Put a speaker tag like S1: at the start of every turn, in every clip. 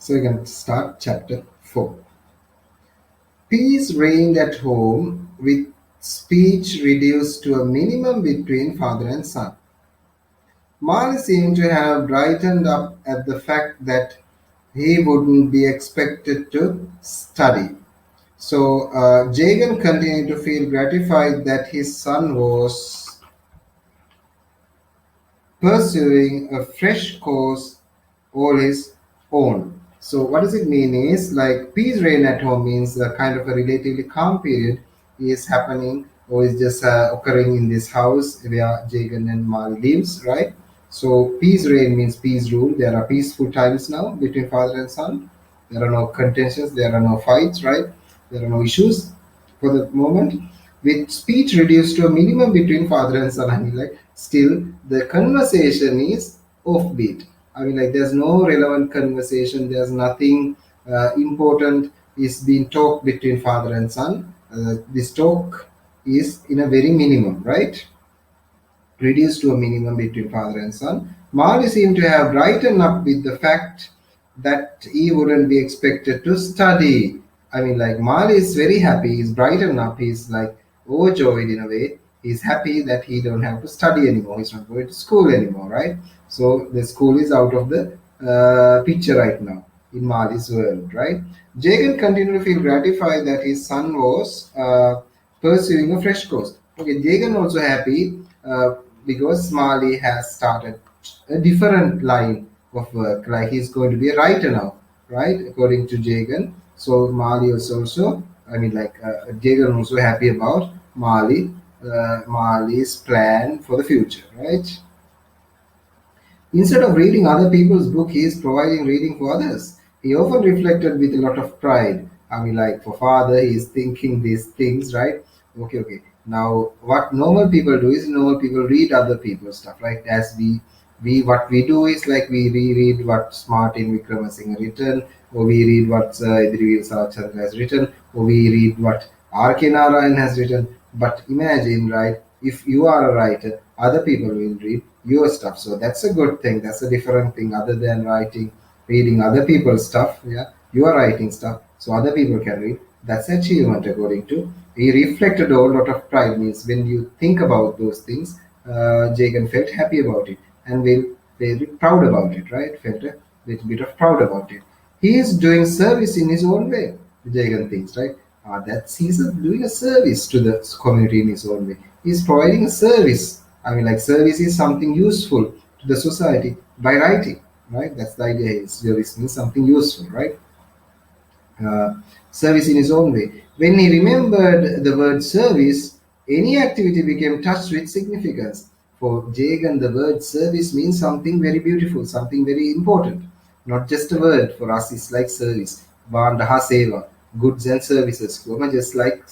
S1: So we can start chapter 4. Peace reigned at home with speech reduced to a minimum between father and son. Mali seemed to have brightened up at the fact that he wouldn't be expected to study. So Jagan continued to feel gratified that his son was pursuing a fresh course all his own. So what does it mean is like peace reign at home means a kind of a relatively calm period is happening or is just occurring in this house where Jagan and Mal lives, right? So peace reign means peace rule. There are peaceful times now between father and son. There are no contentions, there are no fights, right? There are no issues for the moment. With speech reduced to a minimum between father and son, I mean, like, still the conversation is offbeat. I mean, like, there's no relevant conversation, there's nothing important is being talked between father and son. This talk is in a very minimum, right? Reduced to a minimum between father and son. Mali seemed to have brightened up with the fact that he wouldn't be expected to study. I mean, like, Mali is very happy, he's brightened up, he's like overjoyed in a way. He's happy that he don't have to study anymore, he's not going to school anymore, right? So the school is out of the picture right now in Mali's world, right? Jagan continued to feel gratified that his son was pursuing a fresh course. Okay, Jagan also happy because Mali has started a different line of work. Like he's going to be a writer now, right? According to Jagan. So Mali is also, I mean, like Jagan also happy about Mali's plan for the future, right? Instead of reading other people's book, he is providing reading for others. He often reflected with a lot of pride. I mean, like for father, he is thinking these things, right? Okay, okay. Now, what normal people do is normal people read other people's stuff, right? As we what we do is like we reread what Martin Wickramasinghe written, or we read what Idrivil Savachandra has written, or we read what R.K. Narayan has written. But imagine, right? If you are a writer, other people will read your stuff. So that's a good thing. That's a different thing other than reading other people's stuff. Yeah, you are writing stuff, so other people can read. That's achievement according to. He reflected a lot of pride. Means when you think about those things, Jagan felt happy about it and will very proud about it. Right? Felt a little bit of proud about it. He is doing service in his own way. Jagan thinks, right? That's he's doing a service to the community in his own way. He's providing a service. I mean, like service is something useful to the society by writing, right? That's the idea. Is service means something useful, right? uh, Service in his own way. When he remembered the word service, any activity became touched with significance. For Jagan, the word service means something very beautiful, something very important. Not just a word. For us, it's like service. Vandaha seva, goods and services. Just like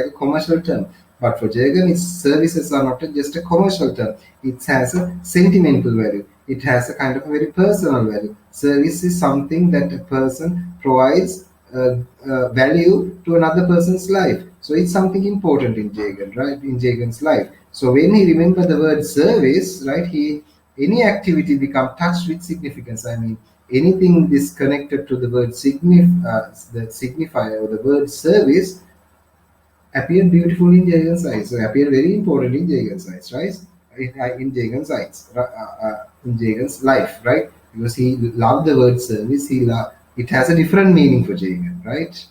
S1: a commercial term. But for Jagan, its services are not just a commercial term. It has a sentimental value. It has a kind of a very personal value. Service is something that a person provides value to another person's life. So it's something important in Jagan, right? In Jagan's life. So when he remembered the word service, right, he any activity become touched with significance. I mean, anything disconnected to the word the signifier or the word service appeared beautiful in Jagan's eyes. So appeared very important in Jagan's eyes, right? In Jagan's eyes, in Jagan's life, right? Because he loved the word service. It has a different meaning for Jagan, right?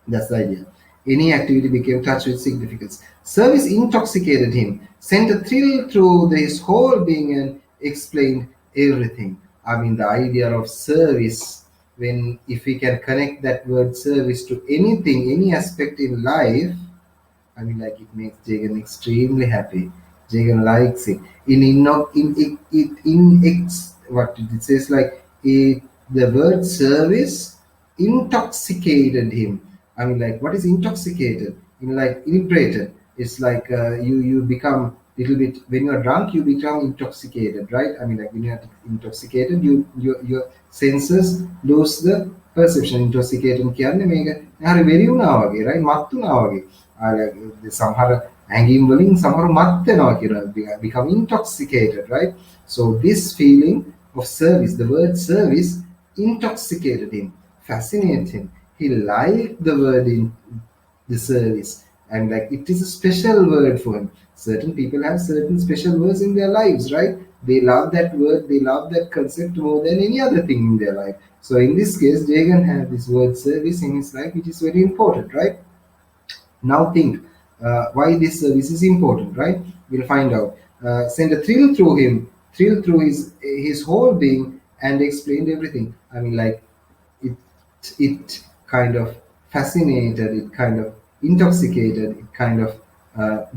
S1: That's the idea. Any activity became touched with significance. Service intoxicated him, sent a thrill through his whole being, and explained everything. I mean, the idea of service, when if we can connect that word service to anything, any aspect in life, I mean, like it makes Jagan extremely happy. Jagan likes it. What it says like the word service intoxicated him. I mean, like what is intoxicated? Like inebriated. It's like you become little bit when you're drunk. You become intoxicated, right? I mean, like when you're intoxicated, your senses lose the perception. Intoxicated කියන්නේ මේක හරි වෙරි වුණා වගේ, right? මත් වුණා වගේ. සමහර ඇඟීම් වලින් සමහර මත් වෙනවා කියලා become intoxicated, right? So this feeling of service, the word service intoxicated him, fascinated him. He liked the word in the service, and like it is a special word for him. Certain people have certain special words in their lives, right? They love that word, they love that concept more than any other thing in their life. So in this case, Jagan had this word service in his life, which is very important, right? Now think why this service is important, right? We'll find out. Send a thrill through him, thrill through his whole being, and explained everything. I mean, like it it kind of fascinated, it kind of intoxicated, it kind of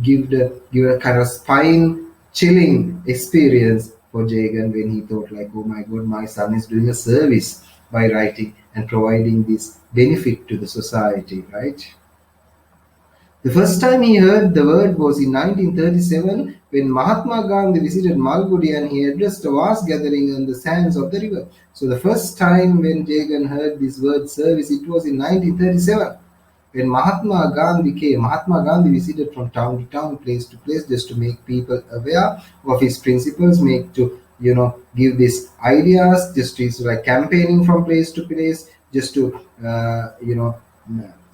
S1: give a kind of spine chilling experience for Jagan when he thought like, oh my god, my son is doing a service by writing and providing this benefit to the society, right? The first time he heard the word was in 1937 when Mahatma Gandhi visited Malgudi and he addressed a vast gathering on the sands of the river. So the first time when Jagan heard this word service, it was in 1937 when Mahatma Gandhi came. Mahatma Gandhi visited from town to town, place to place, just to make people aware of his principles, make to give these ideas, just to like campaigning from place to place, just to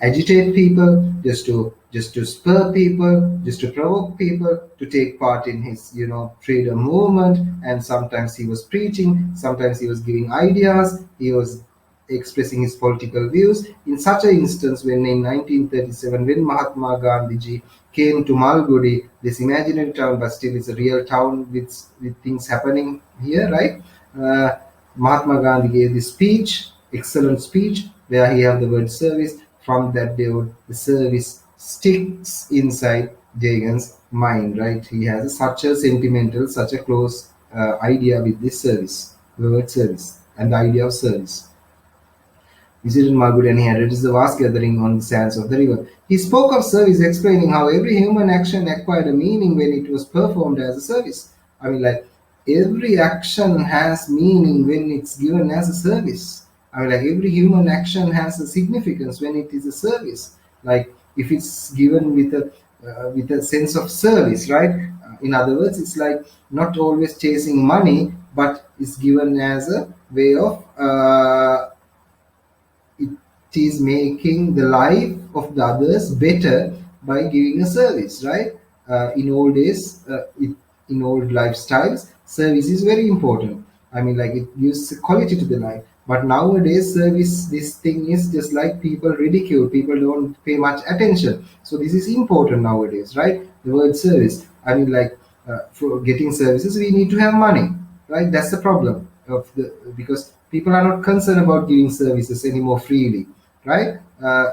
S1: agitate people, just to spur people, just to provoke people to take part in his freedom movement. And sometimes he was preaching, sometimes he was giving ideas, he was expressing his political views. In such an instance, when in 1937, when Mahatma Gandhi ji came to Malgudi, this imaginary town, but still it's a real town with things happening here, right? Mahatma Gandhi gave this speech, excellent speech, where he have the word service. From that day on, the service sticks inside Jagan's mind, right? He has such a sentimental, such a close idea with this service, the word service, and the idea of service. Visited Malgudi and he addressed the vast gathering on the sands of the river. He spoke of service, explaining how every human action acquired a meaning when it was performed as a service. I mean, like every action has meaning when it's given as a service. I mean, like every human action has a significance when it is a service. Like if it's given with a sense of service, right? In other words, it's like not always chasing money, but it's given as a way of it is making the life of the others better by giving a service, right? In old days, in old lifestyles, service is very important. I mean, like it gives quality to the life. But nowadays, service, this thing is just like people ridicule, people don't pay much attention. So this is important nowadays, right? The word service. I mean, like for getting services, we need to have money, right? That's the problem of the because people are not concerned about giving services anymore freely, right?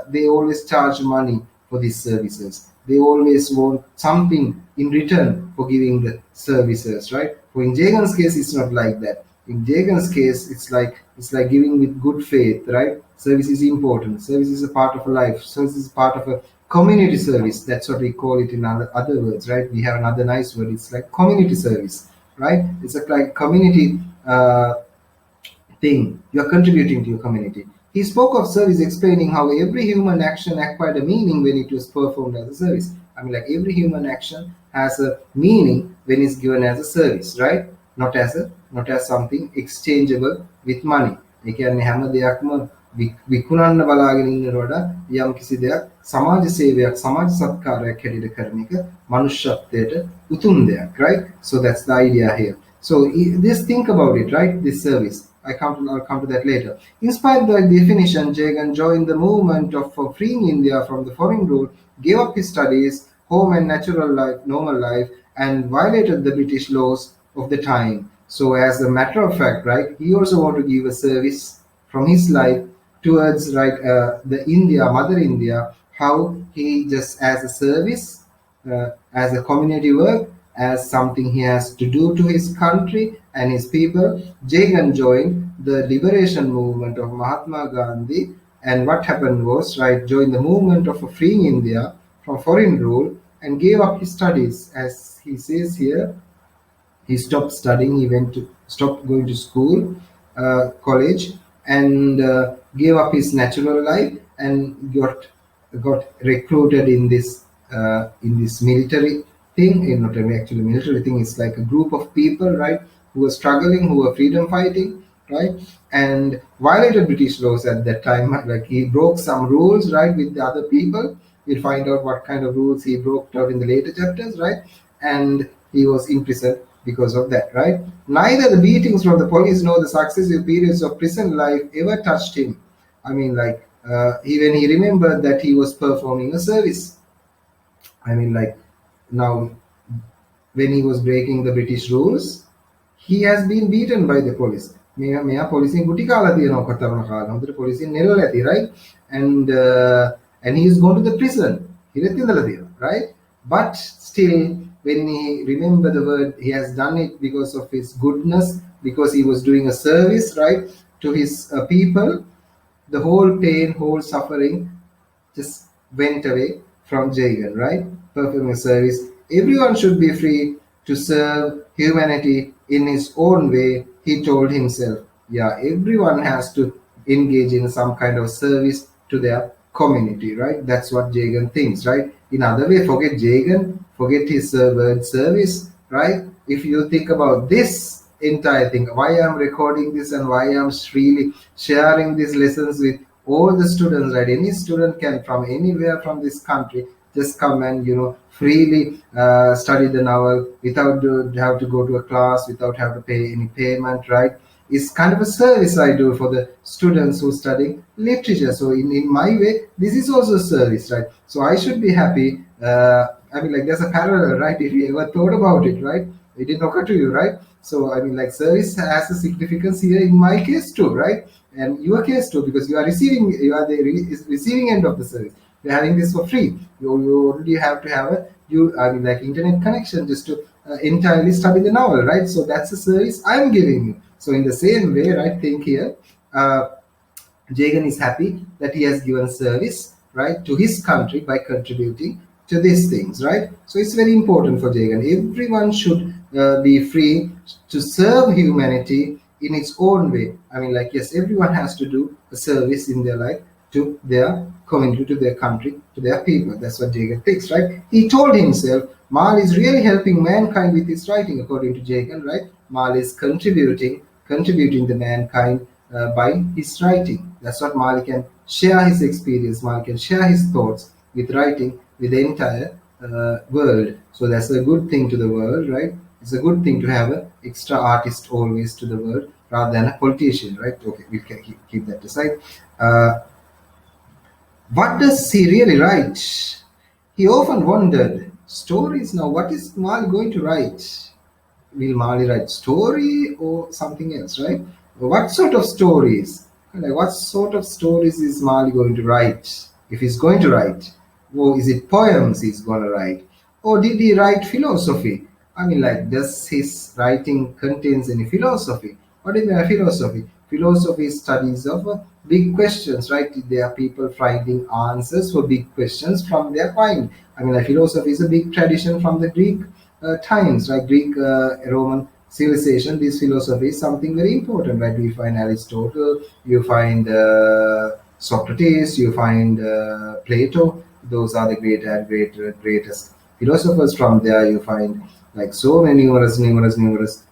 S1: They always charge money for these services. They always want something in return for giving the services, right? For in Jagan's case, it's not like that. In Jagan's case, it's like giving with good faith, right? Service is important. Service is a part of a life. Service is part of a community service. That's what we call it in other words, right? We have another nice word. It's like community service, right? It's like community thing. You are contributing to your community. He spoke of service, explaining how every human action acquired a meaning when it was performed as a service. I mean, like every human action has a meaning when it's given as a service, right? Not as something exchangeable with money. ඒ කියන්නේ හැම දෙයක්ම විකුණන්න බලාගෙන ඉන්නට වඩා යම් කිසි දෙයක් සමාජ සේවයක් සමාජ සත්කාරයක් හැටියට කරන එක මනුෂ්‍යත්වයට උතුම් දෙයක්, right? So that's the idea here. So just think about it, right? This service. I'll come to that later. Inspired by the definition, Jagan joined the movement for freeing India from the foreign rule, gave up his studies, home and natural life, normal life, and violated the British laws of the time. So, as a matter of fact, right, he also wanted to give a service from his life towards the India, Mother India, how he just as a service, as a community work, as something he has to do to his country and his people. Jagan joined the liberation movement of Mahatma Gandhi, and what happened was, right, joined the movement of freeing India from foreign rule and gave up his studies. As he says here, he stopped studying, he stopped going to school, college, and gave up his natural life and got recruited in this military thing. Not actually military thing, it's like a group of people, right, who were struggling, who were freedom fighting, right? And violated British laws at that time. Like he broke some rules, right, with the other people. We'll find out what kind of rules he broke out in the later chapters, right? And he was imprisoned because of that, right? Neither the beatings from the police nor the successive periods of prison life ever touched him. I mean, like, even he remembered that he was performing a service. I mean, like, now when he was breaking the British rules, he has been beaten by the police. මෙයා පොලිසියෙන් ගුටි කාලා තියෙනවා කතරන කාලා. හොඳට පොලිසියෙන් නෙරලා ඇති, right? And he is going to the prison. හිරෙත් ඉඳලා තියෙනවා, right? But still, when he remember the word, he has done it because of his goodness, because he was doing a service, right, to his people. The whole pain, whole suffering just went away from Jagan, right? Performing service. Everyone should be free to serve humanity in his own way, he told himself. Yeah, everyone has to engage in some kind of service to their community, right? That's what Jagan thinks, right? In other way, forget Jagan, forget his word service, right? If you think about this entire thing, why I'm recording this and why I'm really sharing these lessons with all the students, right? Any student can from anywhere from this country just come and freely study the novel without have to go to a class, without have to pay any payment, right? It's kind of a service I do for the students who study literature. So in my way, this is also a service, right? So I should be happy. I mean, like, there's a parallel, right? If you ever thought about it, right? It didn't occur to you, right? So I mean, like, service has a significance here in my case too, right? And your case too, because you are the receiving end of the service. You're having this for free. You already have to have like internet connection just to entirely study the novel, right? So that's a service I'm giving you. So in the same way, right? Think here, Jagan is happy that he has given service, right, to his country by contributing to these things, right? So it's very important for Jagan. Everyone should be free to serve humanity in its own way. I mean, like, yes, everyone has to do a service in their life to their community, to their country, to their people. That's what Jagan thinks, right? He told himself, Mal is really helping mankind with his writing, according to Jagan, right? Mal is contributing the mankind by his writing. That's what Mal can share his experience. Mal can share his thoughts with writing with the entire world. So that's a good thing to the world, right? It's a good thing to have an extra artist always to the world rather than a politician, right? Okay, we can keep that aside. What does he really write? He often wondered. Stories now, what is Mali going to write? Will Mali write story or something else, right? What sort of stories? Like, what sort of stories is Mali going to write? If he's going to write, or is it poems he's going to write? Or did he write philosophy? I mean, like, does his writing contains any philosophy? What is philosophy? Philosophy is studies of big questions, right? There are people finding answers for big questions from their mind. I mean, like, philosophy is a big tradition from the Greek times, right? Greek, Roman civilization. This philosophy is something very important, right? You find Aristotle, you find Socrates, you find Plato. Those are the greatest philosophers. From there, you find like so many numerous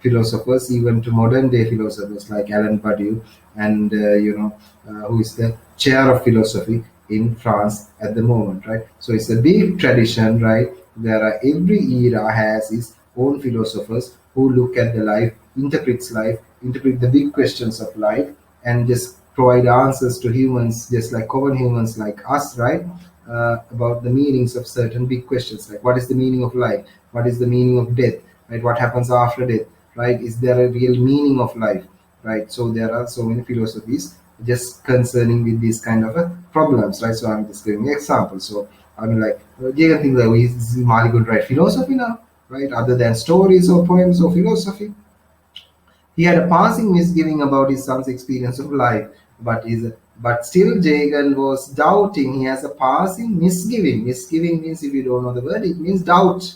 S1: philosophers, even to modern day philosophers like Alan Badiou, and who is the chair of philosophy in France at the moment, right? So it's a big tradition, right? There are every era has its own philosophers who look at the life, interpret the big questions of life, and just provide answers to humans, just like common humans like us, right? About the meanings of certain big questions, like what is the meaning of life, what is the meaning of death, right? What happens after death, right? Is there a real meaning of life, right? So there are so many philosophies just concerning with these kind of problems, right? So I'm just giving an example. So I mean, like, Jagan thinks that is Mali going to write philosophy now, right? Other than stories or poems or philosophy. He had a passing misgiving about his son's experience of life, but still Jagan was doubting. He has a passing misgiving. Misgiving means, if you don't know the word, it means doubt.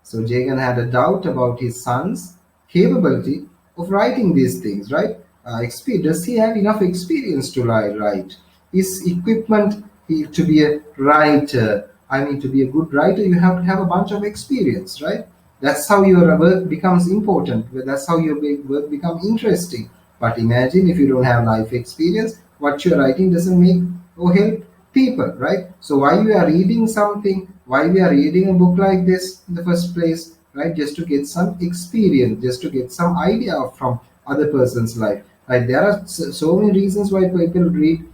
S1: So Jagan had a doubt about his son's capability of writing these things, right? Does he have enough experience to write? His equipment to be a writer. I mean, to be a good writer, you have to have a bunch of experience, right? That's how your work becomes important. That's how your work becomes interesting. But imagine if you don't have life experience, what you're writing doesn't make or help people, right? So why we are reading something, why we are reading a book like this in the first place, right? Just to get some experience, just to get some idea from other person's life, right? There are so many reasons why people read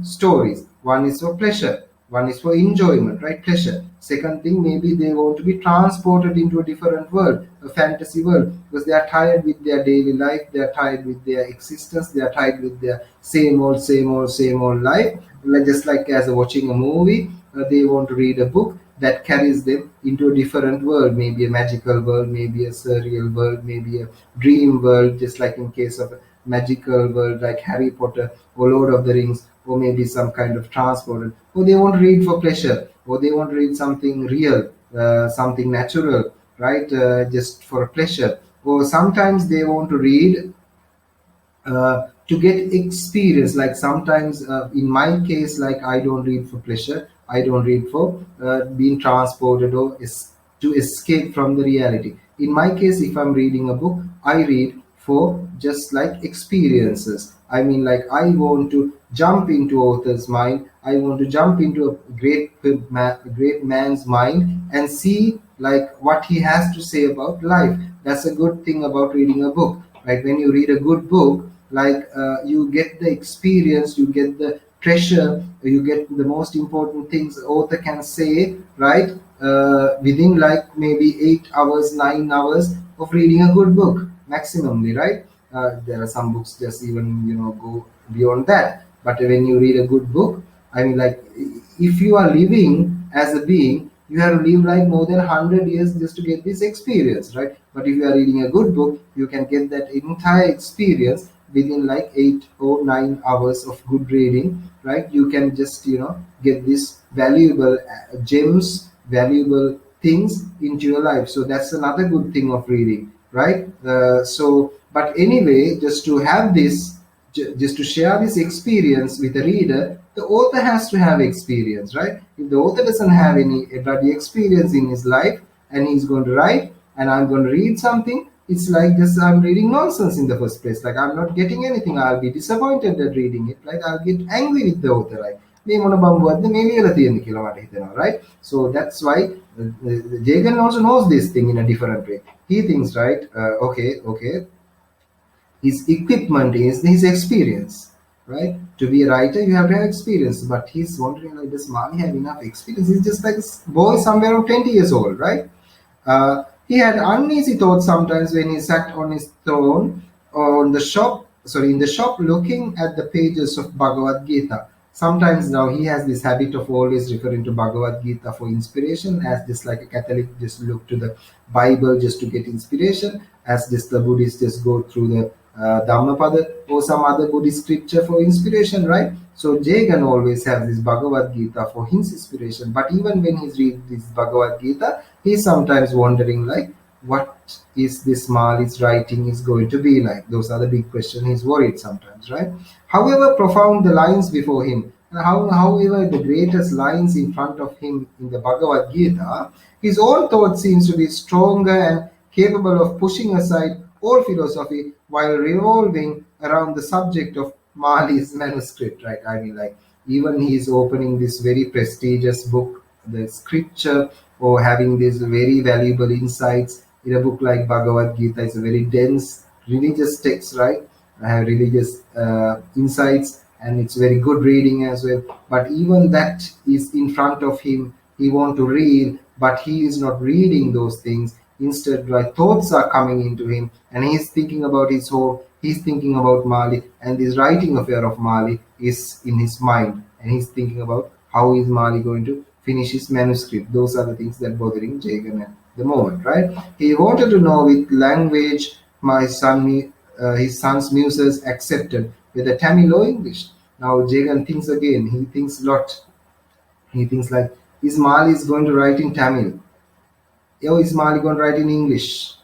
S1: stories. One is for pleasure, one is for enjoyment, right? Pleasure. Second thing, maybe they want to be transported into a different world, a fantasy world, because they are tired with their daily life, they are tired with their existence, they are tired with their same old life. Like, just like as watching a movie, they want to read a book that carries them into a different world, maybe a magical world, maybe a surreal world, maybe a dream world, just like in case of a magical world like Harry Potter or Lord of the Rings, or maybe some kind of transport, or they want to read for pleasure, or they want to read something real, something natural, right? Just for pleasure. Or sometimes they want to read to get experience. Like sometimes, in my case, like I don't read for pleasure, I don't read for being transported or to escape from the reality. In my case, if I'm reading a book, I read for just like experiences. I mean, like I want to jump into author's mind, I want to jump into a great man's mind and see like what he has to say about life. That's a good thing about reading a book, right? When you read a good book, like you get the experience, you get the treasure, you get the most important things the author can say, right? Within like maybe 8 hours, 9 hours of reading a good book maximally, right? There are some books just even go beyond that. But when you read a good book, I mean, like if you are living as a being, you have to live like more than 100 years just to get this experience, right? But if you are reading a good book, you can get that entire experience within like 8 or 9 hours of good reading, right? You can just get this valuable gems, valuable things into your life. So that's another good thing of reading, right? But anyway, just to have this, just to share this experience with the reader, the author has to have experience, right? If the author doesn't have any bloody experience in his life and he's going to write and I'm going to read something, it's like just I'm reading nonsense in the first place. Like I'm not getting anything. I'll be disappointed at reading it. Like I'll get angry with the author. Like මේ මොන බම්බුවක්ද මේ ලියලා තියෙන්නේ කියලා මට හිතෙනවා, right? So that's why Jagan also knows this thing in a different way. He thinks, right? Okay, his equipment is his experience, right? To be a writer, you have to have experience. But he's wondering, like, does Mali have enough experience? He's just like a boy somewhere of 20 years old, right? He had uneasy thoughts sometimes when he sat on his throne in the shop, looking at the pages of Bhagavad Gita. Sometimes now he has this habit of always referring to Bhagavad Gita for inspiration, as just like a Catholic just look to the Bible just to get inspiration, as just the Buddhists just go through the Dhammapada or some other Buddhist scripture for inspiration, right? So Jagan always has this Bhagavad Gita for his inspiration. But even when he's reading this Bhagavad Gita, he's sometimes wondering like, what is this Mali's writing is going to be like? Those are the big questions. He's worried sometimes, right? However profound the lines before him, and however the greatest lines in front of him in the Bhagavad Gita, his own thought seems to be stronger and capable of pushing aside all philosophy while revolving around the subject of Mali's manuscript, right? I mean, like, even he's opening this very prestigious book, the scripture, or having these very valuable insights in a book like Bhagavad Gita. It's a very dense religious text, right? I have religious insights, and it's very good reading as well. But even that is in front of him. He want to read, but he is not reading those things. Instead, like thoughts are coming into him, and he's thinking about his home. He's thinking about Mali, and this writing affair of Mali is in his mind, and he's thinking about how is Mali going to finish his manuscript. Those are the things that bothering Jagan at the moment, right? He wanted to know with language his son's muses accepted, whether Tamil or English. Now Jagan thinks again. He thinks a lot. He thinks like, is Mali is going to write in Tamil? Or is Mali going to write in English?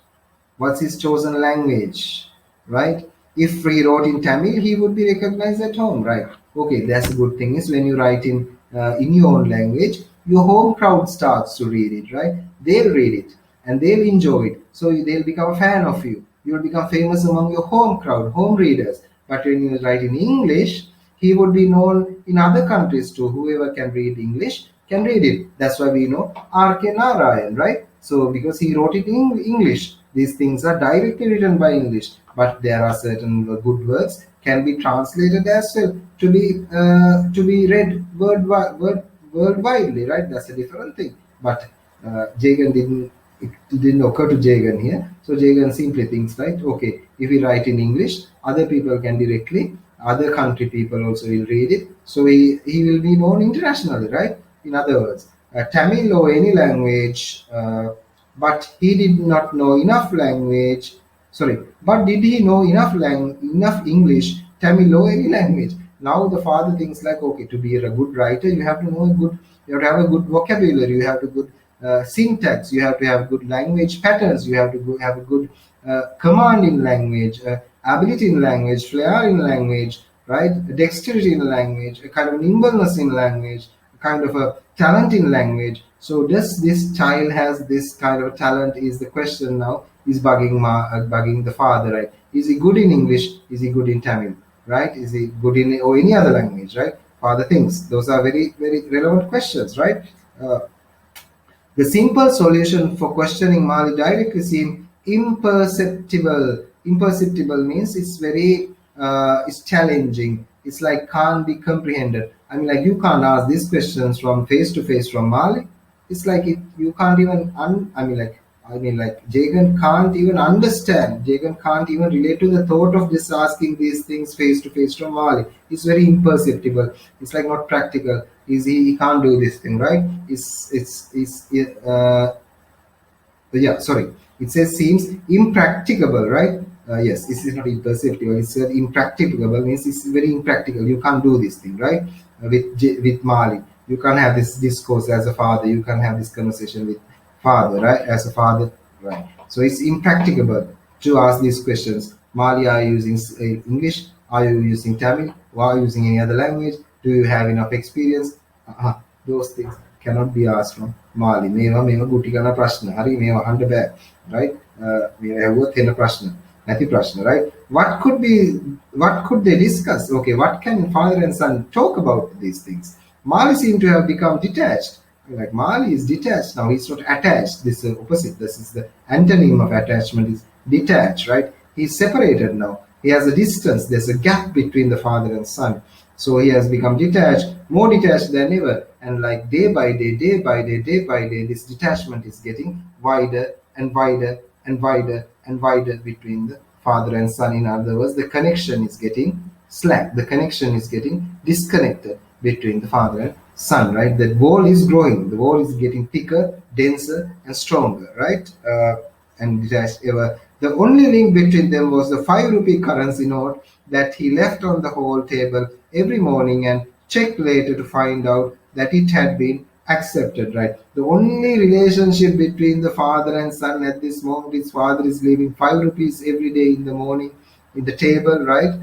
S1: What's his chosen language, right? If he wrote in Tamil, he would be recognized at home, right? Okay, that's a good thing is when you write in your own language, your home crowd starts to read it, right? They'll read it and they'll enjoy it. So they'll become a fan of you. You'll become famous among your home crowd, home readers. But when you write in English, he would be known in other countries too. Whoever can read English can read it. That's why we know R.K. Narayan, right? So because he wrote it in English, these things are directly written by English, but there are certain good works can be translated as well to be read worldwide, right? That's a different thing. But Jagan didn't it didn't occur to Jagan here. So Jagan simply thinks, right? Okay, if we write in English, other people can directly, other country people also will read it. So he will be known internationally, right? In other words, Tamil or any language, but he did not know enough language. Sorry, but did he know enough English, Tamil or any language? Now the father thinks like, okay, to be a good writer, you have to know a good, you have to have a good vocabulary, you have to good syntax, you have to have good language patterns, you have to have a good command in language, ability in language, flair in language, right? Dexterity in language, a kind of nimbleness in language, a kind of a talent in language. So does this child has this kind of talent is the question now is bugging the father, right? Is he good in English? Is he good in Tamil? Right? Is he good in or any other language? Right? Father thinks those are very very relevant questions, right? Uh, the simple solution for questioning Mali directly seems imperceptible. Imperceptible means it's very it's challenging. It's like can't be comprehended. I mean, like you can't ask these questions from face to face from Mali. It's like you can't even. Like Jagan can't even understand. Jagan can't even relate to the thought of just asking these things face to face from Mali. It's very imperceptible. It's like not practical. Is he can't do this thing, right? Yeah, sorry. It says seems impracticable, right? Yes, this is not imperceptible. It's impracticable means it's very impractical. You can't do this thing, right? With Mali, you can't have this discourse as a father. You can't have this conversation with father, right? As a father, right? So it's impracticable to ask these questions. Mali, are you using English? Are you using Tamil? Or are you using any other language? Do you have enough experience? Those things cannot be asked from Mali. මේවා ගුටි ගන්න ප්‍රශ්න. හරි මේවා අහන්න බෑ. Right? මේවා ඇහුවොත් එන ප්‍රශ්න. නැති ප්‍රශ්න, right? What could they discuss? Okay, what can father and son talk about these things? Mali seemed to have become detached. Like Mali is detached now, he's not attached. This is the opposite. This is the antonym of attachment is detached, right? He's separated now. He has a distance, there's a gap between the father and son. So he has become detached, more detached than ever. And like day by day, this detachment is getting wider and wider and wider and wider between the father and son. In other words, the connection is getting slack, the connection is getting disconnected between the father and son, right? The wall is growing, the wall is getting thicker, denser, and stronger, right? And detached ever. The only link between them was the 5 rupee currency note that he left on the hall table every morning and checked later to find out that it had been accepted, right? The only relationship between the father and son at this moment is father is leaving 5 rupees every day in the morning in the table, right?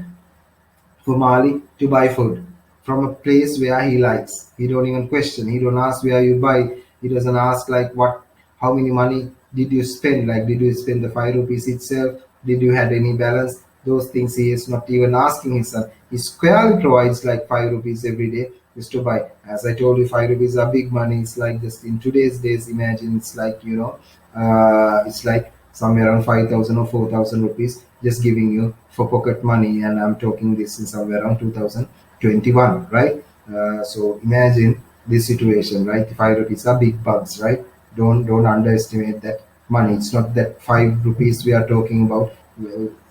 S1: For Mali to buy food from a place where he likes. He don't even question. He don't ask where you buy. He doesn't ask like how many money did you spend? Like did you spend the 5 rupees itself? Did you had any balance? Those things he is not even asking his son. He squarely provides like 5 rupees every day just to buy. As I told you, 5 rupees are big money. It's like just in today's days, imagine it's like it's like somewhere around 5,000 or 4,000 rupees just giving you for pocket money, and I'm talking this in somewhere around 2021, right? So imagine this situation, right? 5 rupees are big bucks, right? Don't underestimate that money. It's not that 5 rupees we are talking about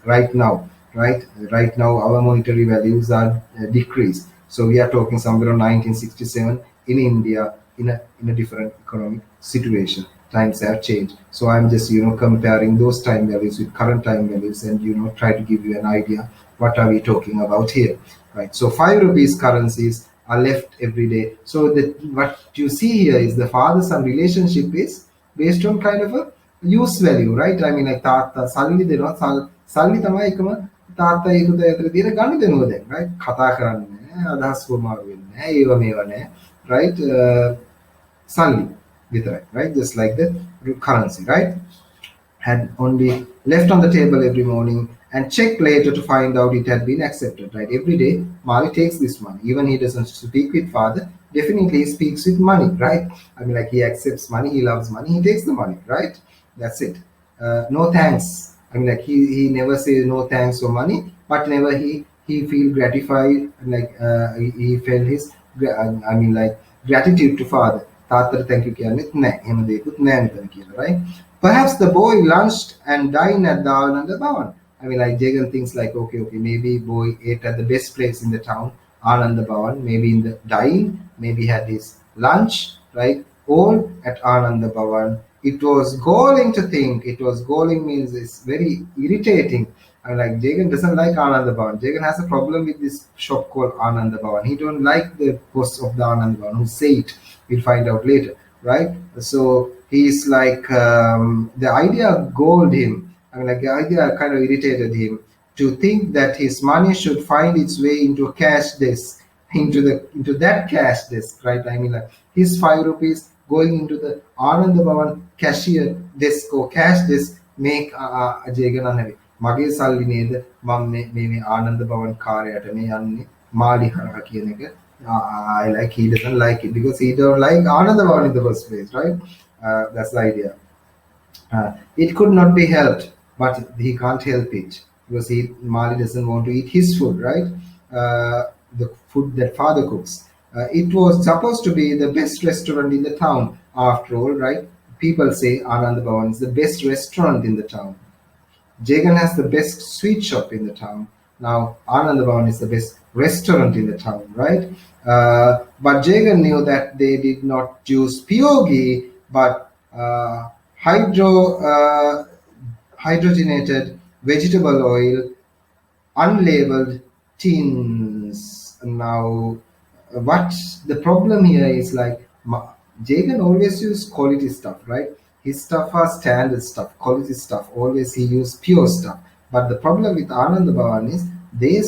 S1: right now, right? Right now our monetary values are decreased. So we are talking somewhere around 1967 in India in a different economic situation. Times have changed. So I'm just comparing those time values with current time values and try to give you an idea what are we talking about here, right? So 5 rupees currencies are left every day. So that what you see here is the father son relationship is based on kind of a use value, right? I mean like තාත්තා සල්ලි දෙනවා සල්ලි තමයි එකම තාත්තා ඒ පුතා අතර තියෙන ගනුදෙනුව දැන්, right? කතා කරන්නේ නැහැ, අදහස් වමාරු වෙන්නේ නැහැ, ඒව මේව නැහැ, right? Salli, right? Just like the currency, right? Had only left on the table every morning and checked later to find out it had been accepted. Right, every day Mali takes this money. Even he doesn't speak with father. Definitely, he speaks with money. Right? I mean, like he accepts money. He loves money. He takes the money. Right? That's it. No thanks. I mean, like he never says no thanks for money, but never he feel gratified. Like he felt his. I mean, like gratitude to father. තාත්තට thank you කියන්නෙත් නැහැ. එහෙම දෙයක්වත් නැහැ මෙතන කියලා, right? Perhaps the boy lunched and dined at the Ananda Bhavan. I mean, like Jagan thinks like, okay, okay, maybe boy ate at the best place in the town, Ananda Bhavan, maybe in the dine, maybe had his lunch, right? All at Ananda Bhavan. It was galling to think. It was galling means it's very irritating. I mean, like Jagan doesn't like Ananda Bhavan. Jagan has a problem with this shop called Ananda Bhavan. He don't like the boss of the Ananda Bhavan who say it. We'll find out later, right? So he's like the idea galled him. I mean, like the idea kind of irritated him to think that his money should find its way into a cash desk, into that cash desk, right? I mean, like his 5 rupees going into the Anand Bhavan cashier desk or cash desk make Jagan unhappy. මගේ සල්ලි නේද මම මේ ආනන්ද භවන් කාර්යයට මේ යන්නේ මාලි හරහා කියන එක I like he doesn't like it because he don't like Anand Bhavan in the first place, right? That's the idea. It could not be helped, but he can't help it because Mali doesn't want to eat his food, right? The food that father cooks. It was supposed to be the best restaurant in the town, after all, right? People say Anand Bhavan is the best restaurant in the town. Jagan has the best sweet shop in the town. Now, Anand Bhavan is the best restaurant in the town, right? But Jagan knew that they did not use pure ghee, but hydrogenated vegetable oil, unlabeled tins. Now, what the problem here is like Jagan always use quality stuff, right? His stuff are standard stuff, quality stuff. Always he used pure stuff. But the problem with Anand Bhavan is they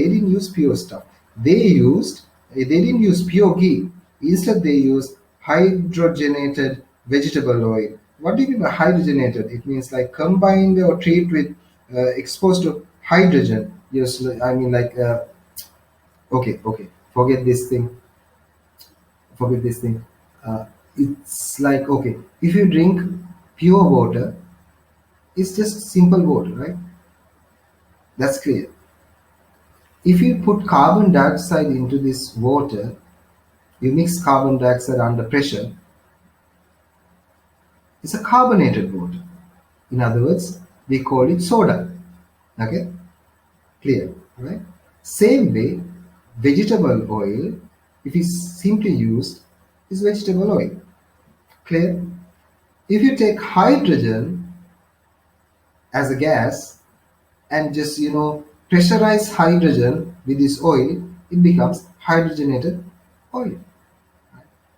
S1: didn't use pure stuff. They didn't use pure ghee. Instead, they used hydrogenated vegetable oil. What do you mean by hydrogenated? It means like combined or treated with exposed to hydrogen. Yes, I mean like okay. Forget this thing. Forget this thing. It's like okay, if you drink pure water, it's just simple water, right? That's clear. If you put carbon dioxide into this water, you mix carbon dioxide under pressure, it's a carbonated water. In other words, we call it soda. Okay? Clear, right? Same way, vegetable oil, if it's simply used, is vegetable oil. Clear? If you take hydrogen as a gas and just pressurize hydrogen with this oil, it becomes hydrogenated oil.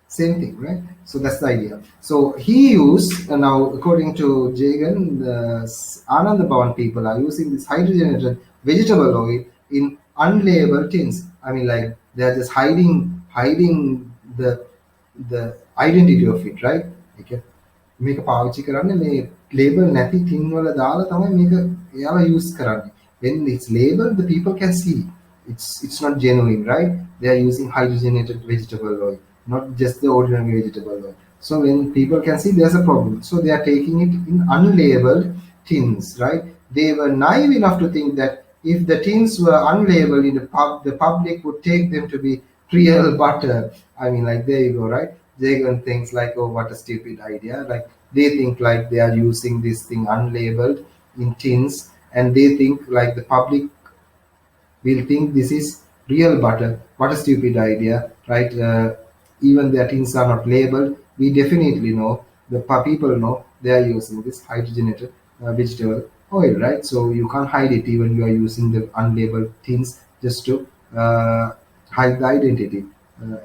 S1: Same thing, right? So that's the idea. So he used now, according to Jagan, the Anand Bhavan people are using this hydrogenated vegetable oil in unlabeled tins. I mean, like they are just hiding the identity of it, right? Okay. මේක පාවිච්චි කරන්නේ මේ label නැති tin වල දාලා තමයි මේක එයාලා use කරන්නේ. When it's labeled, the people can see it's not genuine, right? They are using hydrogenated vegetable oil, not just the ordinary vegetable oil. So when people can see, there's a problem. So they are taking it in unlabeled tins, right? They were naive enough to think that if the tins were unlabeled in the public would take them to be real butter. I mean, like there you go, right? Jagan thinks like, oh, what a stupid idea. Like they think like they are using this thing unlabeled in tins, and they think like the public will think this is real butter. What a stupid idea, right? Even their tins are not labeled. We definitely know, the people know they are using this hydrogenated vegetable oil, right? So you can't hide it even you are using the unlabeled tins just to hide the identity.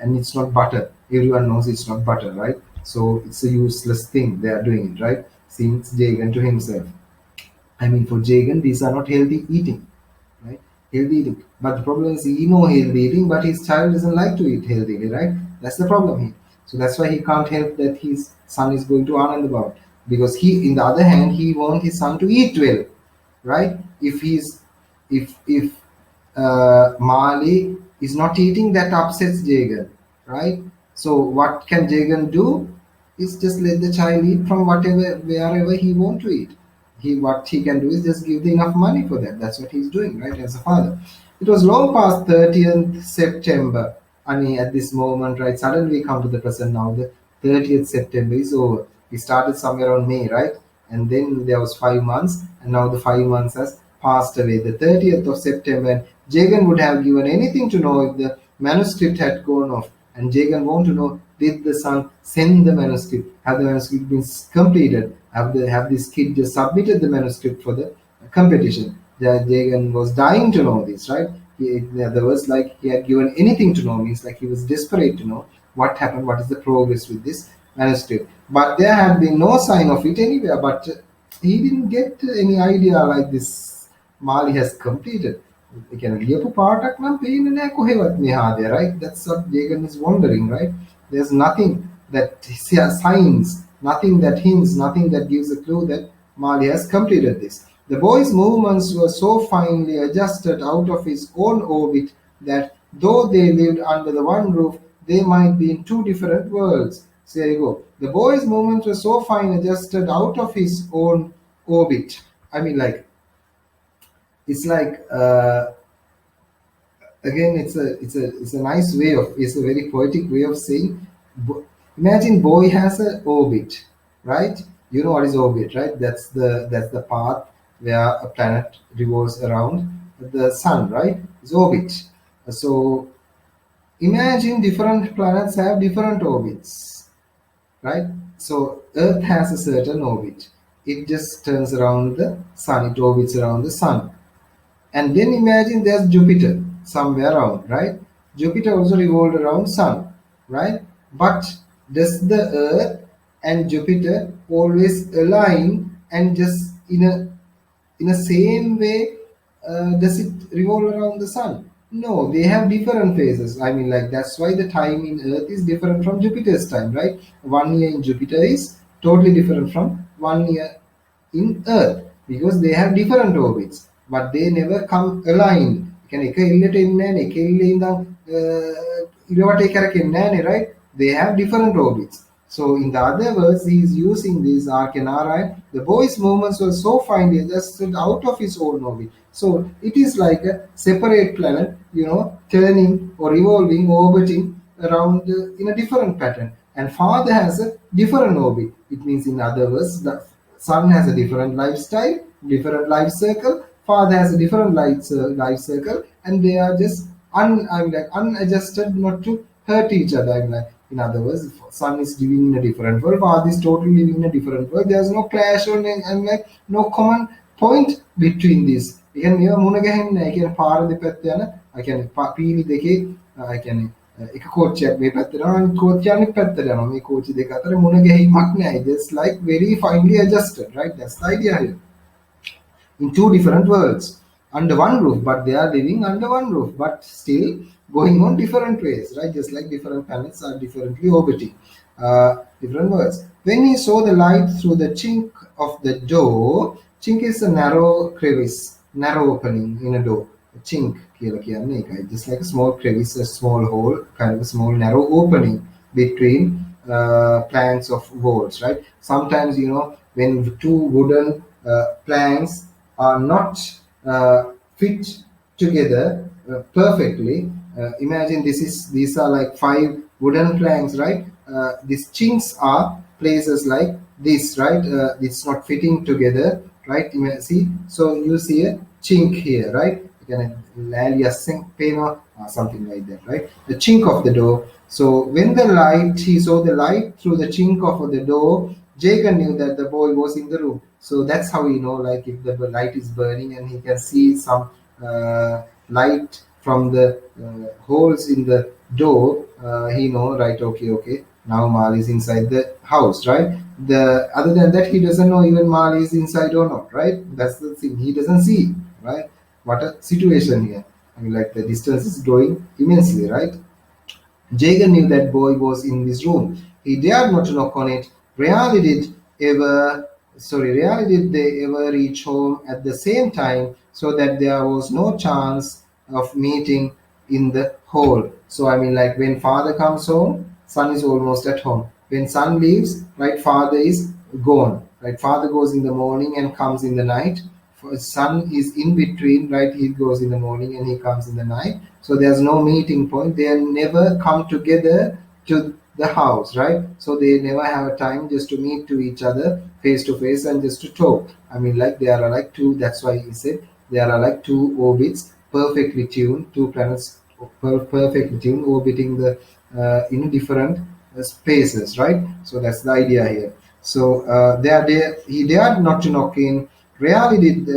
S1: And it's not butter. Everyone knows it's not butter, right? So it's a useless thing they are doing it, right? Seems Jagan to himself. I mean, for Jagan, these are not healthy eating, right? Healthy eating. But the problem is he know healthy eating, but his child doesn't like to eat healthily, right? That's the problem here. So that's why he can't help that his son is going to Anandabhavan, because he, in the other hand, he wants his son to eat well, right? If Mali is not eating, that upsets Jagan, right? So what can Jagan do? Is just let the child eat from whatever, wherever he want to eat. What he can do is just give the enough money for that. That's what he's doing, right? As a father. It was long past 30th September. I mean, at this moment, right? Suddenly we come to the present now. The 30th September is over. We started somewhere on May, right? And then there was 5 months, and now the 5 months has passed away. The 30th of September, Jagan would have given anything to know if the manuscript had gone off, and Jagan want to know, did the son send the manuscript? Have the manuscript been completed? Have this kid just submitted the manuscript for the competition? Jagan was dying to know this, right? In other words, like he had given anything to know, means like he was desperate to know what happened, what is the progress with this manuscript. But there had been no sign of it anywhere. But he didn't get any idea like this Mali has completed. ඒ කියන්නේ ලියපු පාටක් නම් පේන්නේ නැහැ කොහෙවත් මෙහාද, right? That's what Jagan is wondering, right? There's nothing that signs, nothing that hints, nothing that gives a clue that Mali has completed this. The boy's movements were so finely adjusted out of his own orbit that though they lived under the one roof, they might be in two different worlds. So there you go. The boy's movements were so fine adjusted out of his own orbit. I mean, like, it's like again, it's a nice way of, it's a very poetic way of saying. Imagine boy has a orbit, right? You know what is orbit, right? That's the path where a planet revolves around the sun, right? It's orbit. So imagine different planets have different orbits, right? So Earth has a certain orbit. It just turns around the sun. It orbits around the sun. And then imagine there's Jupiter somewhere around, right? Jupiter also revolved around sun, right? But does the Earth and Jupiter always align and just in a same way does it revolve around the sun? No, they have different phases. I mean, like, that's why the time in Earth is different from Jupiter's time, right? 1 year in Jupiter is totally different from 1 year in Earth, because they have different orbits, but they never come aligned. එක එල්ලට එන්නේ නැහැ, එක එල්ලේ ඉඳන් ඉරවට කරකෙන්නේ නැහැ, right? They have different orbits. So in the other words, he is using this Arkanara. The boy's movements were so finely adjusted out of his own orbit. So it is like a separate planet, turning or revolving, orbiting around in a different pattern. And father has a different orbit. It means, in other words, the son has a different lifestyle, different life circle. Father has a different life circle, and they are just unadjusted, not to hurt each other. In other words, son is living in a different world, father is totally living in a different world. There's no clash or and like no common point between these. Again, මේවා මුණ ගැහෙන්නේ නැහැ. කියන්නේ පාර දෙපැත්ත යන, I කියන්නේ පීලි දෙකේ I කියන්නේ එක කෝච්චියක් මේ පැත්තට යනවා, අනිත් කෝච්චිය අනිත් පැත්තට යනවා. මේ කෝච්චි දෙක අතර මුණ ගැහිමක් නැහැ. Just like very finely adjusted, right? That's the idea here. In two different worlds under one roof, but they are living under one roof, but still going on different ways, right? Just like different planets are differently orbiting, different worlds. When he saw the light through the chink of the door, chink is a narrow crevice, narrow opening in a door. A chink, just like a small crevice, a small hole, kind of a small narrow opening between planks of walls, right? Sometimes, when two wooden planks are not fit together perfectly. Imagine these are like 5 wooden planks, right? These chinks are places like this, right? It's not fitting together, right? You may see. So you see a chink here, right? Something like that, right? The chink of the door. So when he saw the light through the chink of the door, Jagan knew that the boy was in the room. So that's how we know, like, if the light is burning and he can see some light from the holes in the door, he know, right? Okay. Now Mali is inside the house, right? Other than that, he doesn't know even Mali is inside or not, right? That's the thing. He doesn't see, right? What a situation here. I mean, like, the distance is growing immensely, right? Jagan knew that boy was in this room. He dared not to knock on it. Rarely did ever, rarely did they ever reach home at the same time, so that there was no chance of meeting in the hall. So I mean, like when father comes home, son is almost at home. When son leaves, right, father is gone. Right, father goes in the morning and comes in the night. Son is in between, right? He goes in the morning and he comes in the night, so there's no meeting point. They never come together to the house, right? So they never have a time just to meet to each other face to face and just to talk. I mean, like there are like two, that's why he said there are like two orbits perfectly tuned, two planets perfectly tuned orbiting the in different spaces, right? So that's the idea here. So he dared not to knock in. Rarely did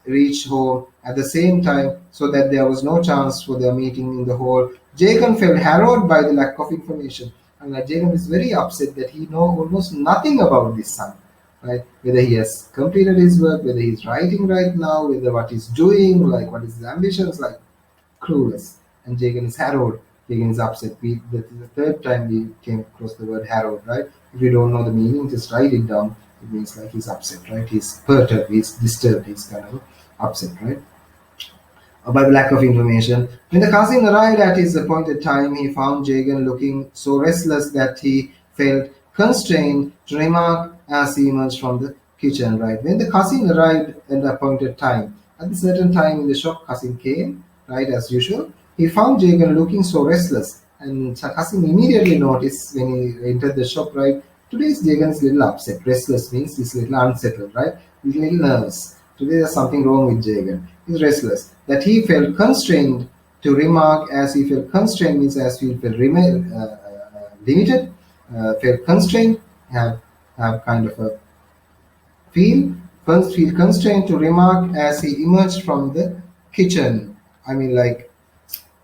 S1: reach home at the same time, so that there was no chance for their meeting in the hall. Jagan felt harrowed by the lack of information. And Jagan is very upset that he know almost nothing about this son, right? Whether he has completed his work, whether he's writing right now, whether what he's doing, like what his ambitions, like clueless. And Jagan is harrowed. Jagan is upset. This is the third time we came across the word harrowed, right? If you don't know the meaning, just write it down. It means like he's upset, right? He's perturbed, he's disturbed, he's kind of upset, right? By the lack of information. When the cousin arrived at his appointed time, he found Jagan looking so restless that he felt constrained to remark as he emerged from the kitchen. Right, when the cousin arrived at the appointed time, at a certain time in the shop, cousin came. Right, as usual, he found Jagan looking so restless, and cousin immediately noticed when he entered the shop. Right, today's Jagan is a little upset. Restless means he's a little unsettled. Right, he's a little nervous. Today there's something wrong with Jagan. He's restless. That he felt constrained to remark, as he felt constrained means as he felt limited, felt constrained, have kind of a feel first feel constrained to remark as he emerged from the kitchen. I mean, like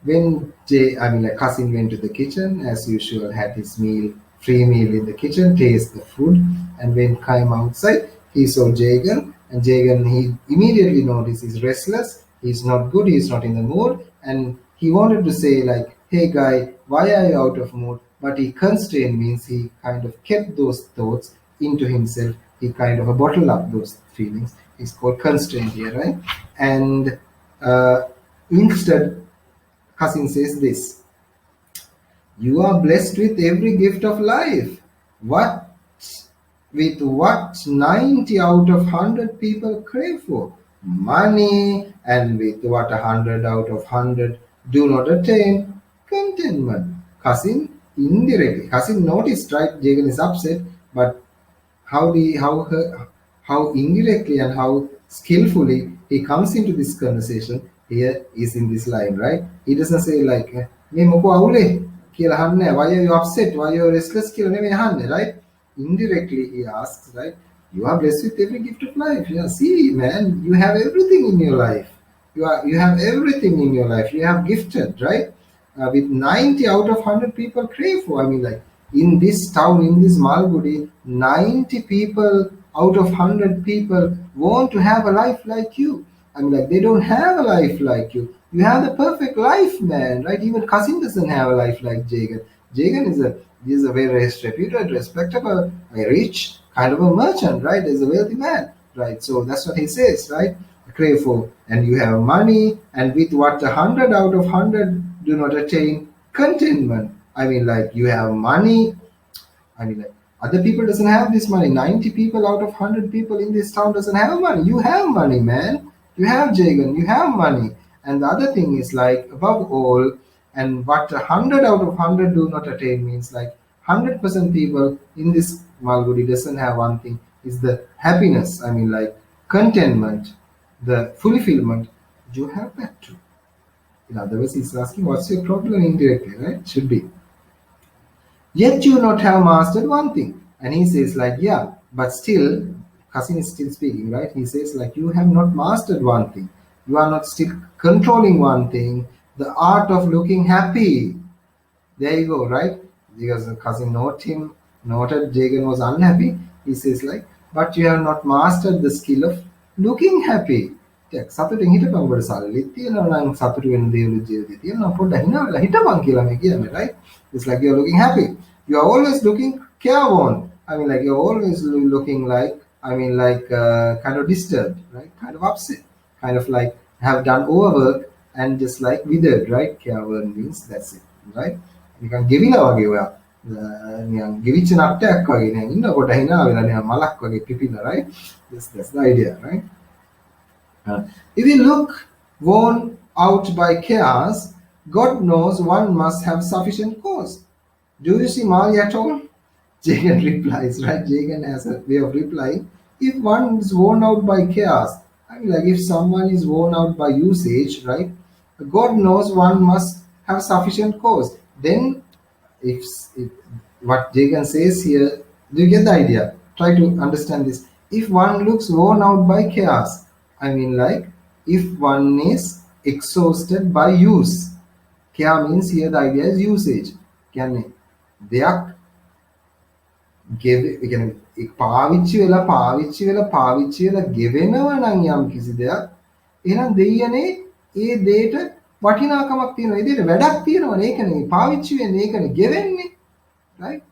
S1: like cousin went to the kitchen as usual, had his free meal in the kitchen, taste the food, and when came outside, he saw Jagan, and Jagan he immediately noticed he's restless, he's not good, he's not in the mood, and he wanted to say like, "Hey guy, why are you out of mood?" But he constrained means he kind of kept those thoughts into himself. He kind of bottled up those feelings. It's called constraint here, right? And instead Cousin says this: you are blessed with every gift of life. What with what 90 out of 100 people crave for? Money. And with what 100 out of 100 do not attain? Contentment. Cousin indirectly. Cousin noticed, right? Jagan is upset, but how indirectly and how skillfully he comes into this conversation here is in this line, right? He doesn't say like "මේ මොකෝ අවුලේ" කියලා අහන්නේ. Why are you upset? Why are you restless කියලා නෙමෙයි අහන්නේ, right? Indirectly he asks, right? You are blessed with every gift of life. Yeah, see, man, you have everything in your life. You have everything in your life. You have gifted, right? With 90 out of 100 people crave for. I mean, like in this town, in this Malgudi, 90 people out of 100 people want to have a life like you. I mean, like they don't have a life like you. You have the perfect life, man, right? Even Kasim doesn't have a life like Jagan. Jagan is a very reputed, respectable, a rich kind of a merchant, right? Is a wealthy man, right? So that's what he says, right? Crave for, and you have money, and with what 100 out of 100 do not attain contentment. I mean, like you have money. I mean, like other people doesn't have this money. 90 people out of 100 people in this town doesn't have money. You have money, man. You have Jagan. You have money. And the other thing is like above all, and what 100 out of 100 do not attain means like 100% people in this Malgudi doesn't have one thing is the happiness. I mean, like contentment, the fulfillment. You have that too. In other words, he's asking, what's your problem indirectly, right? Should be. Yet you not have mastered one thing. And he says, like, yeah, but still, Kasim is still speaking, right? He says, like, you have not mastered one thing. You are not still controlling one thing. The art of looking happy. There you go, right? Because Kasim noted Jagan was unhappy. He says, like, but you have not mastered the skill of looking happy. ටිකක් සතුටින් හිටපන් ඔබට සල්ලිත් තියෙනවා නම් සතුටු වෙන දේවල් ජීවිතේ තියෙනවා පොඩ්ඩක් hina වෙලා හිටපන් කියලා මේ කියන්නේ right it's like you're looking happy you are always looking careworn I mean like you're always looking like I mean like kind of disturbed right kind of upset kind of like have done overwork and just like withered right careworn means that's it right නිකන් ගෙවිලා වගේ ඔයා නිකන් ගෙවිච්ච නට්ටයක් වගේ නිකන් ඉන්නකොට hina වෙලා නිකන් මලක් වගේ පිපිලා right that's the idea right if you look worn out by chaos, God knows one must have sufficient cause. Do you see Mali at all? Jagan replies, right? Jagan has a way of replying. If one is worn out by chaos, I mean, like if someone is worn out by usage, right? God knows one must have sufficient cause. Then, if what Jagan says here, do you get the idea? Try to understand this. If one looks worn out by chaos, I mean, like if one is exhausted by use. Kya means here the idea is usage. කියන්නේ දෙයක් පාවිච්චි වෙලා ගෙවෙනවා නම් යම් කිසි දෙයක් එහෙනම් දෙයියනේ ඒ දෙයට වටිනාකමක් තියෙනවා ඒ දෙයට වැඩක් තියෙනවනේ ඒකනේ පාවිච්චි වෙන්නේ ඒකනේ ගෙවෙන්නේ right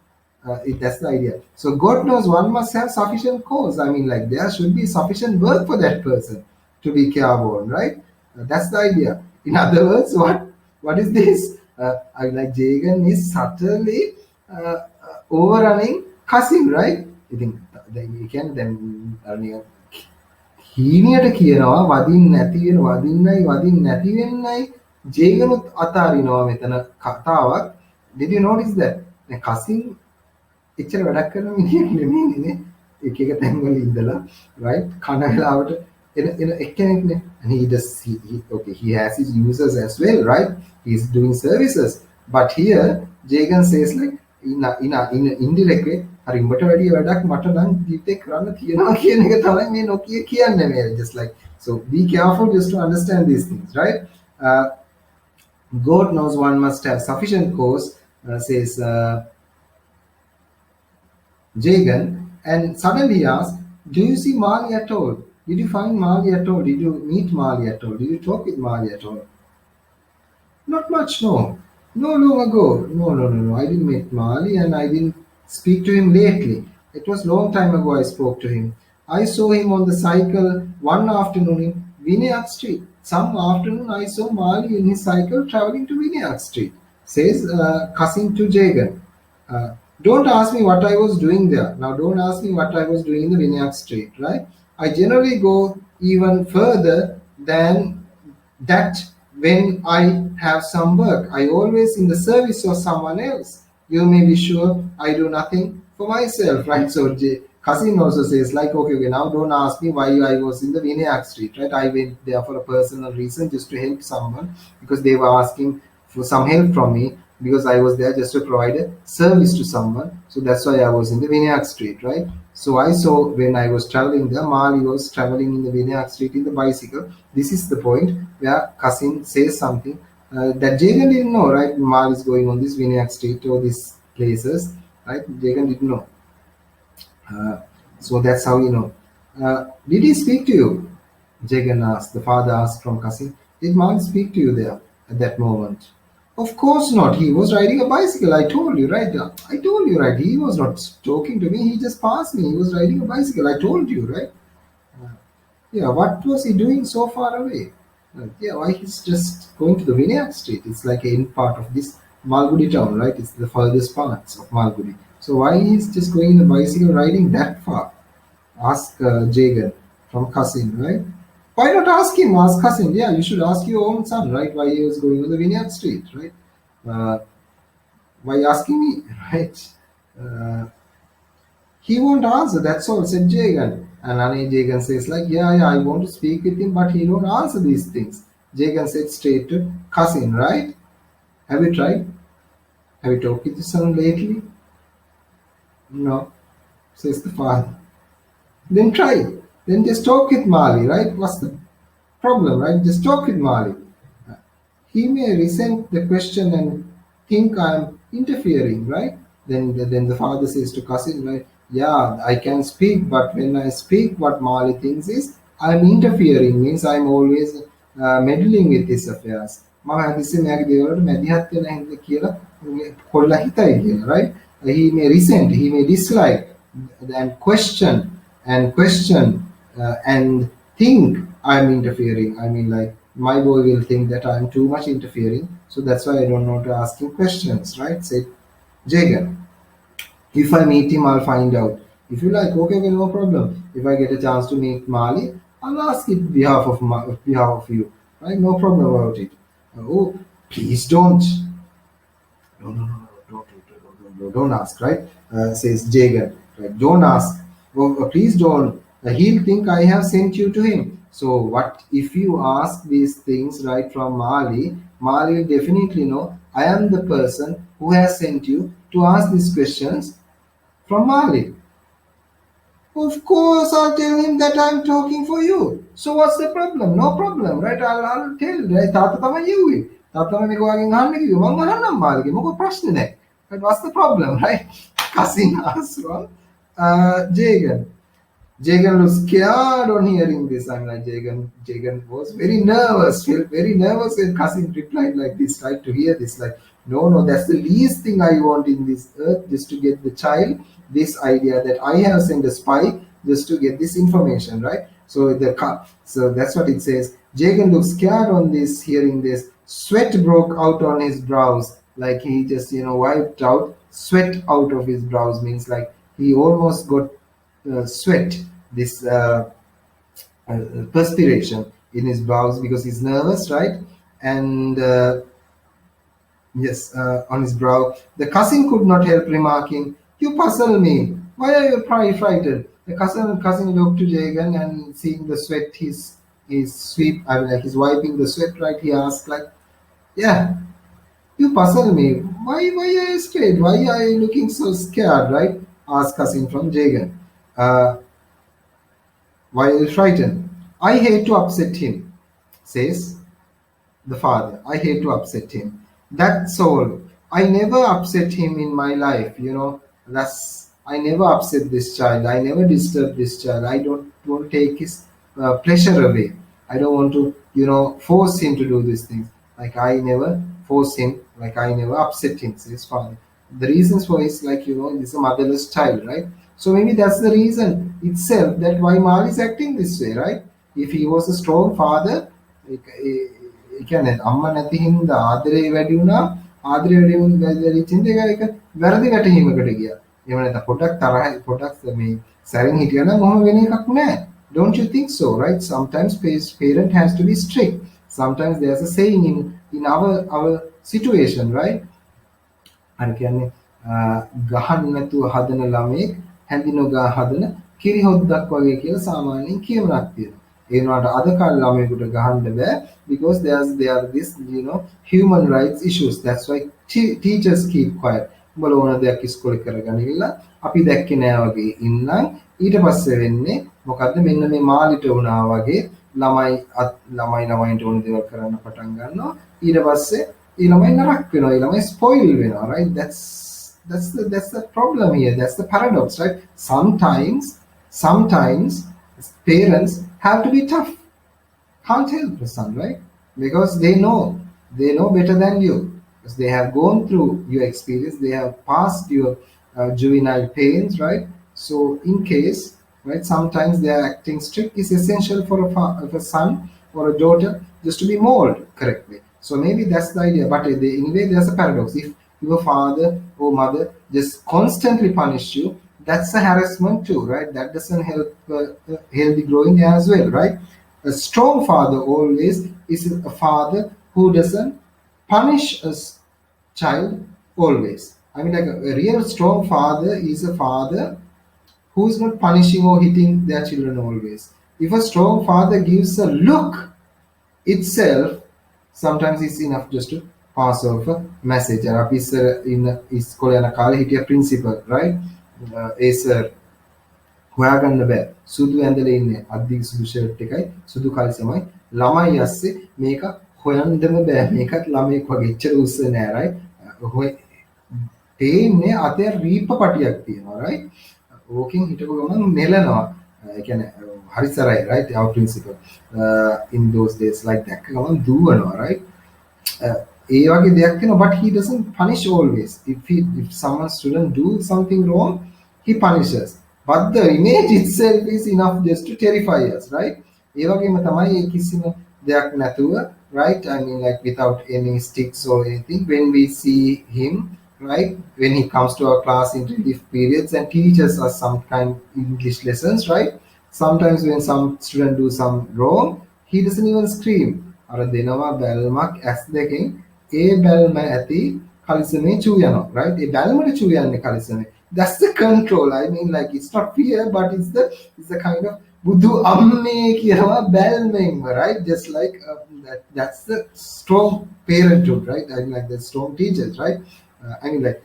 S1: that's the idea so God knows one must have sufficient cause I mean like there should be sufficient work for that person to be careworn right that's the idea in other words what is this I like Jagan is subtly overrunning cussing right ඉතින් ඒ කියන්නේ දැන් හීනියට කියනවා වදින්න නැති වෙන්නයි ජේගනුත් අතාරිනවා මෙතන කතාවක් did you notice that දැන් cussing එච්චර වැඩක් කරන මිනිහෙක් නෙමෙයිනේ එක තැන්වල ඉඳලා right කන වෙලාවට එන එක්කෙනෙක්නේ and he has his users as well right he's doing services but here Jagan says like in indirectly හරි උඹට වැඩි වැඩක් මට නම් ජීවිතේ කරන්න තියෙනවා කියන එක තමයි මේ නොකිය කියන්නේ මේ just like so be careful just to understand these things right God knows one must have sufficient cause says Jagan and suddenly he asks do you see Mali at all did you find Mali at all did you meet Mali at all did you talk with Mali at all not much no long ago no I didn't meet Mali and I didn't speak to him lately. It was long time ago I spoke to him. I saw him on the cycle one afternoon in Vinayak Street. Some afternoon I saw Mali in his cycle traveling to Vinayak Street. Says Kasim to Jagan. Don't ask me what I was doing there. Now don't ask me what I was doing in the Vinayak Street, right? I generally go even further than that when I have some work. I always in the service of someone else. You may be sure I do nothing for myself, right? So Kasim also says like, okay, now don't ask me why I was in the Vinayak Street, right? I went there for a personal reason just to help someone because they were asking for some help from me because I was there just to provide a service to someone. So that's why I was in the Vinayak Street, right? So I saw when I was traveling there, Mali was traveling in the Vinayak Street in the bicycle. This is the point where Kasim says something that Jagan didn't know, right? Mal is going on this Vinayak Street or these places, right? Jagan didn't know. So that's how you know. Did he speak to you? Jagan asked. The father asked from Kasim. Did Mal speak to you there at that moment? Of course not. He was riding a bicycle. I told you, right? I told you, right? He was not talking to me. He just passed me. He was riding a bicycle. I told you, right? Yeah, what was he doing so far away? Yeah, why he's just going to the Vinayak Street? It's like an end part of this Malgudi town, right? It's the furthest parts of Malgudi. So why he's just going in a bicycle riding that far? Ask Jagan from Kasim, right? Why not ask him? Ask Kasim. Yeah, you should ask your own son, right? Why he was going on the Vinayak Street, right? Why asking me, right? He won't answer. That's all, said Jagan. And Ane Jagan says like, yeah, I want to speak with him, but he don't answer these things. Jagan said straight to Kasim, right? Have you tried? Have you talked with your son lately? No, says the father. Then try. Then just talk with Mali, right? What's the problem, right? Just talk with Mali. He may resent the question and think I'm interfering, right? Then the father says to Kasim, right? Yeah, I can speak, but when I speak, what Mali thinks is I'm interfering means I'm always meddling with his affairs. මම හදිස්සියේ මෙයාගේ දේවල්වලට මැදිහත් වෙන හින්දා කියලා කොල්ලා හිතයි කියලා, right? He may resent, he may dislike and question and think I'm interfering. I mean, like, my boy will think that I'm too much interfering, so that's why I don't know to ask him questions, right? Said Jagan. If I meet him, I'll find out. If you like, okay, okay, no problem. If I get a chance to meet Mali, I'll ask it behalf of you, right? No problem about it. Oh, please don't. No, don't ask, right? Says Jagan. Right? Don't ask. Oh, please don't. He'll think I have sent you to him. So what if you ask these things right from Mali? Mali will definitely know I am the person who has sent you to ask these questions from Mali. Of course, I'll tell him that I'm talking for you. So what's the problem? No problem, right? I'll tell. Right? තාත්තා තමයි යුවේ. තාත්තා තමයි මේක වගේ අහන්න කිව්වේ. මම අහන්නම් මාළිගේ. මොකද ප්‍රශ්නේ නැහැ. Right? What's the problem, right? Cousin asked from Jagan. Jagan was scared on hearing this. I'm like, Jagan was very nervous, felt very nervous when cousin replied like this, right? To hear this, like, no, that's the least thing I want in this earth, just to get the child this idea that I have sent a spy just to get this information, right? So so that's what it says. Jagan looked scared on this, hearing this. Sweat broke out on his brows, like he just wiped out sweat out of his brows. Means like he almost got sweat, this perspiration in his brows because he's nervous, right? And yes, on his brow. The cousin could not help remarking, "You puzzle me. Why are you frightened?" The cousin looked to Jagan and seeing the sweat, he's he's wiping the sweat, right? He asked like, "Yeah, you puzzle me. Why are you scared? Why are you looking so scared?" Right? Asked cousin from Jagan. Why are you frightened? I hate to upset him, says the father. I hate to upset him. That's all. I never upset him in my life, I never upset this child. I never disturb this child. I don't want to take his pleasure away. I don't want to, force him to do these things. Like I never force him, like I never upset him, says father. The reasons for is like, he's a motherless child, right? So maybe that's the reason itself that why Mal is acting this way, right? If he was a strong father, ඒ කියන්නේ අම්මා නැති හින්දා ආදරේ වැඩි වුණා ආදරේ වැඩි චින්තක එක වැරදි වැටහීමකට ගියා. එහෙම නැත්නම් පොඩක් තරහ පොඩක් මේ සැරින් හිටියා නම් මොහොම වෙන එකක් නෑ. Don't you think so, right? Sometimes parent has to be strict. Sometimes there's a saying in our situation, right? අර කියන්නේ ගහන්න නැතුව හදන ළමෙක් හැඳි නොගා හදන කිරි හොද්දක් වගේ කියලා සාමාන්‍යයෙන් කියමනක් තියෙනවා. ඒ වුණාට අද කාලේ ළමයෙකුට ගහන්න බෑ because there are this human rights issues. That's why teachers keep quiet. උඹලා ඕන දෙයක් ඉස්කෝලේ කරගෙන ඉන්න අපි දැක්කේ නෑ වගේ ඉන්නම් ඊට පස්සේ වෙන්නේ මොකද්ද මෙන්න මේ මාලිට වුණා වගේ ළමයින්ට ඕන දේවල් කරන්න පටන් ගන්නවා ඊට පස්සේ ඒ ළමයි නරක වෙනවා ඒ ළමයි spoil වෙනවා, right? That's the problem here. That's the paradox, right? Sometimes parents have to be tough. Can't help the son, right? Because they know better than you. Because they have gone through your experience, they have passed your juvenile pains, right? So in case, right, sometimes they are acting strict is essential for a son or a daughter just to be molded correctly. So maybe that's the idea. But anyway, there's a paradox. If your father or mother just constantly punish you, that's a harassment too, right? That doesn't help healthy growing as well, right? A strong father always is a father who doesn't punish a child always. I mean, like a real strong father is a father who is not punishing or hitting their children always. If a strong father gives a look itself, sometimes it's enough just to pass off a message. And අපි ඉස්සර ඉන්න ඉස්කෝලේ යන කාලේ හිටිය principal, right? ඒ sir හොයාගන්න බෑ. සුදු ඇඳලා ඉන්නේ අද්දික සුදු ෂර්ට් එකයි සුදු කල්සමයි ළමයි ඇස්සේ මේක හොයන්නම බෑ. මේකත් ළමෙක් වගේ එච්චර උස්ස නෑ, right? තේන්නේ අතේ රීප්ප පටියක් තියෙනවා, right? ඕකෙන් හිටපු ගමන් නෙලනවා. ඒ කියන්නේ Harisarai, right? Our principal in those days, like that. Right? ඒ වගේ දෙයක් වෙනවා, but he doesn't punish always. If someone student do something wrong, he punishes, but the image itself is enough just to terrify us, right? ඒ වගේම තමයි ඒ කිසිම දෙයක් නැතුව, right? I mean, like without any sticks or anything, when we see him, right, when he comes to our class in relief periods and teaches us some kind English lessons, right? Sometimes when some student do some wrong, he doesn't even scream. අර දෙනවා බැල්මක් ඇස් දෙකෙන්, ඒ බැල්ම ඇති කලිසමේ චූ යනවා, right? ඒ බැල්මට චූ යන්නේ කලිසමේ. That's the control. I mean, like it's not fear, but it's the kind of බුදු අම්මේ කියනවා බැල්මෙන්ම, right? Just like that's the strong parenthood, right? I mean, like the strong teachers, right? I mean, like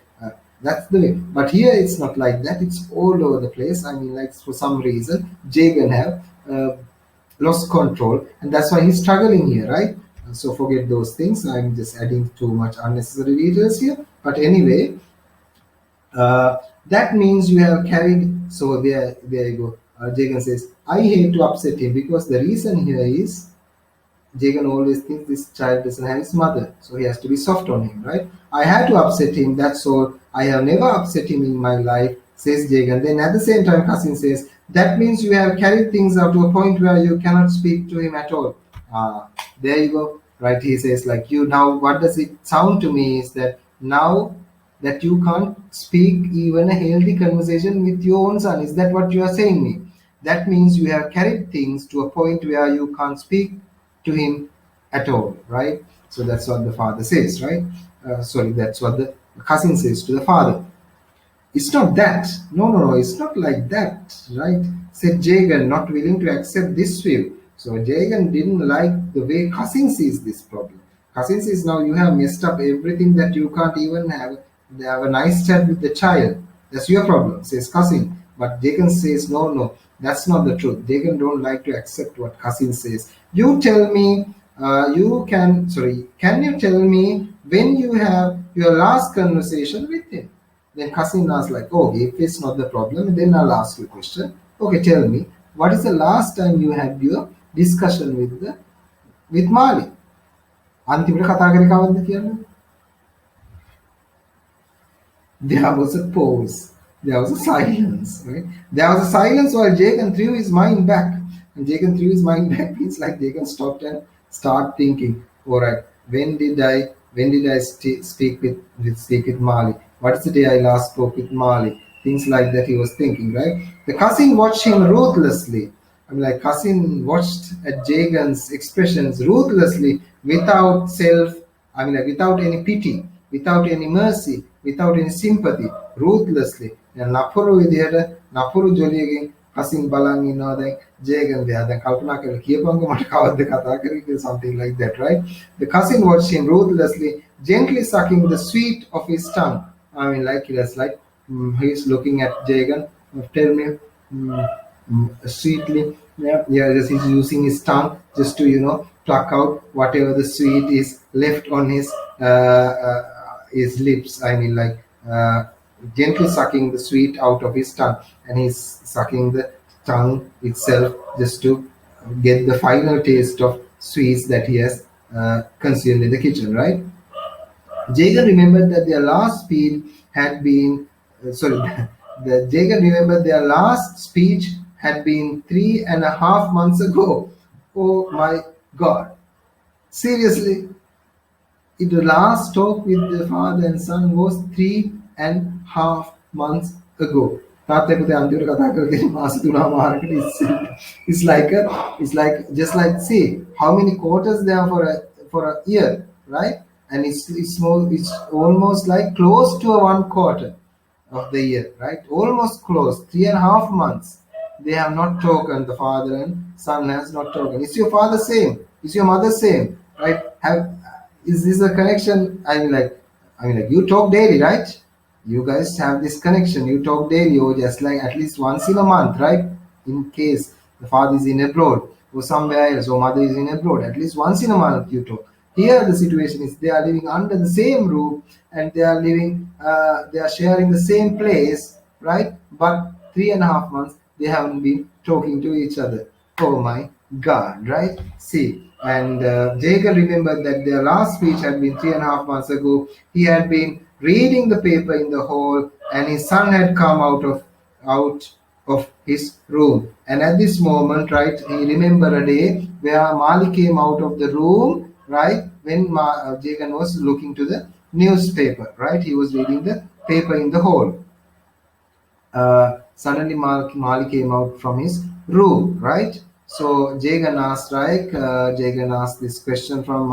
S1: that's the way. But here it's not like that. It's all over the place. I mean, like for some reason, Jagan have lost control, and that's why he's struggling here, right? So forget those things. I'm just adding too much unnecessary details here. But anyway, that means you have carried. So there you go. Jagan says, I hate to upset him, because the reason here is Jagan always thinks this child doesn't have his mother, so he has to be soft on him, right? I had to upset him, that's all. I have never upset him in my life, says Jagan. Then at the same time, Kasim says, that means you have carried things up to a point where you cannot speak to him at all. There you go, right? He says, like, you now, what does it sound to me is that now that you can't speak even a healthy conversation with your own son. Is that what you are saying me? That means you have carried things to a point where you can't speak to him at all, right? So that's what the father says, right? Sorry, that's what the cousin says to the father. It's not that. No, it's not like that, right? Said Jagan, not willing to accept this view. So Jagan didn't like the way cousin sees this problem. Cousin says, now you have messed up everything that you can't even have a nice chat with the child. That's your problem, says cousin. But Jagan says, no, that's not the truth. Jagan don't like to accept what cousin says. You tell me, can you tell me when you have your last conversation with him? Then cousin asks, like, oh, if it's not the problem, then I'll ask you a question. Okay, tell me, what is the last time you had your discussion with Mali? අන්තිමට කතා කරේ කවද්ද කියන්නේ? There was a pause. There was a silence, right? There was a silence while Jagan threw his mind back. And Jagan threw his mind back means like Jagan stopped and start thinking, all right, when did I speak with Mali? What is the day I last spoke with Mali? Things like that he was thinking, right? The cousin watched him ruthlessly. I mean, like cousin watched at Jagan's expressions ruthlessly, without without any pity, without any mercy, without any sympathy, ruthlessly. And Napuru විදියට නපුරු ජොලියකින් cousin බලන් ඉන්නවා දැන් Jagan දෙයා දැන් කල්පනා කරලා කියපංග මට කවද්ද කතා කරේ කියලා, something like that, right? The cousin watched him ruthlessly, gently sucking the sweet of his tongue. I mean, like he's looking at Jagan. Tell me, sweetly, just he's using his tongue just to pluck out whatever the sweet is left on his lips. I mean, like gently sucking the sweet out of his tongue, and he's sucking the tongue itself just to get the final taste of sweets that he has consumed in the kitchen, right? Jagan remembered that their last speech had been Jagan remembered their last speech had been 3.5 months ago. Oh my God. Seriously, the last talk with the father and son was 3.5 months ago. It's like just like, see how many quarters there are for a year, right? And it's almost like close to a 1/4 of the year, right? Almost close, 3.5 months. They have not talked. The father and son has not talked. Is your father same? Is your mother same? Right? Is this a connection? I mean, like you talk daily, right? You guys have this connection. You talk daily, or just like at least once in a month, right? In case the father is in abroad or somewhere else, or mother is in abroad, at least once in a month you talk. Here the situation is they are living under the same roof, and they are sharing the same place, right? But 3.5 months they haven't been talking to each other. Oh my God, right? See, and Jacob remembered that their last speech had been 3.5 months ago. He had been reading the paper in the hall, and his son had come out of his room. And at this moment, right, he remembered a day where Mali came out of the room, right, when Jagan was looking to the newspaper, right? He was reading the paper in the hall. Suddenly Mali came out from his room, right? So Jagan asked, right? Jagan asked this question from